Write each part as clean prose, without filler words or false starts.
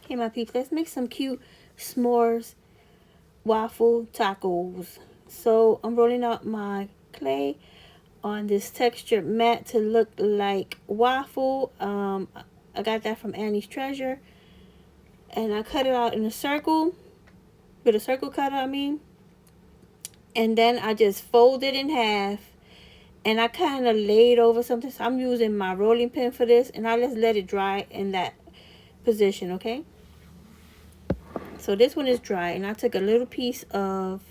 Hey my peeps, let's make some cute s'mores waffle tacos. So I'm rolling out my clay on this textured mat to look like waffle. I got that from Annie's Treasure, and I cut it out in a circle with a circle cutter, I mean, and then I just fold it in half, and I kind of laid over something. So I'm using my rolling pin for this, and I just let it dry in that position. Okay, so this one is dry, and I took a little piece of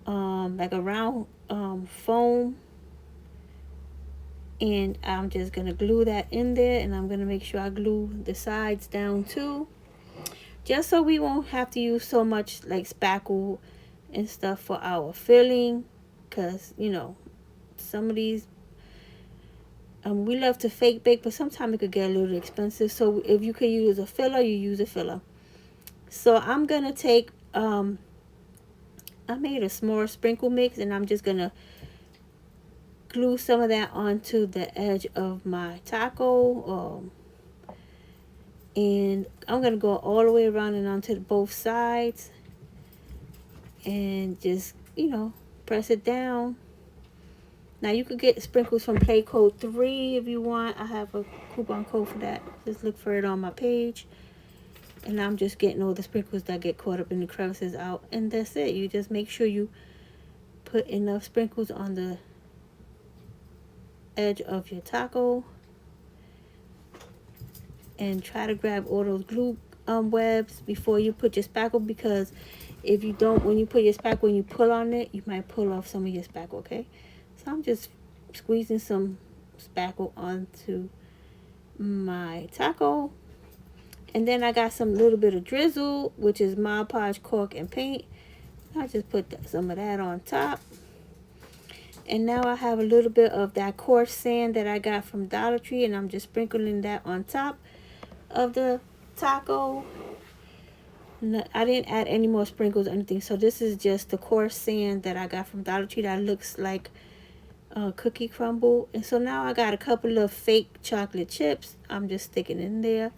like a round foam, and I'm just gonna glue that in there, and I'm gonna make sure I glue the sides down too, just so we won't have to use so much like spackle and stuff for our filling, because you know some of these we love to fake bake, but sometimes it could get a little expensive. So if you could use a filler, you use a filler. So I'm gonna take I made a s'more sprinkle mix, and I'm just gonna glue some of that onto the edge of my taco, and I'm gonna go all the way around and onto both sides, and just press it down. Now you could get sprinkles from Play Code 3 if you want. I have a coupon code for that. Just look for it on my page. And I'm just getting all the sprinkles that get caught up in the crevices out, and that's it. You just make sure you put enough sprinkles on the edge of your taco, and try to grab all those glue webs before you put your spackle, because if you don't, when you put your spackle, when you pull on it, you might pull off some of your spackle. Okay, so I'm just squeezing some spackle onto my taco, and then I got some little bit of drizzle, which is Mod Podge caulk and paint. I just put some of that on top. And now I have a little bit of that coarse sand that I got from Dollar Tree, and I'm just sprinkling that on top of the taco. I didn't add any more sprinkles or anything, so this is just the coarse sand that I got from Dollar Tree that looks like cookie crumble. And so now I got a couple of fake chocolate chips. I'm just sticking in there,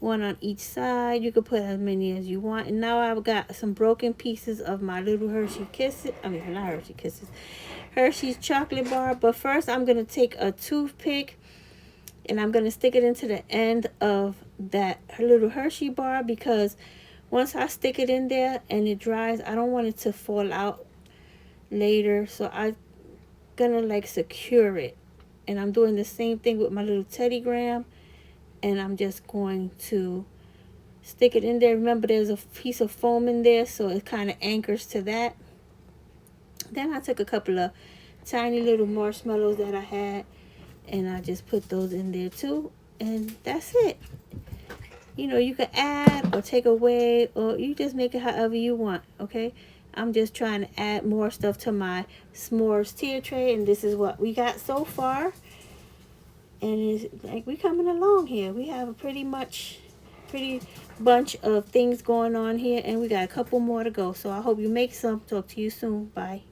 one on each side. You can put as many as you want. And now I've got some broken pieces of my little Hershey Kisses. I mean, not Hershey Kisses, Hershey's chocolate bar. But first I'm going to take a toothpick, and I'm going to stick it into the end of that little Hershey bar, because once I stick it in there and it dries, I don't want it to fall out later. So I'm going to like secure it. And I'm doing the same thing with my little Teddy Graham. And I'm just going to stick it in there. Remember, there's a piece of foam in there, so it kind of anchors to that. Then I took a couple of tiny little marshmallows that I had, and I just put those in there too. And that's it. You could add or take away, or you just make it however you want. Okay, I'm just trying to add more stuff to my s'mores tier tray, and this is what we got so far. And it's like we coming along here. We have a pretty bunch of things going on here, and we got a couple more to go. So I hope you make some. Talk to you soon. Bye.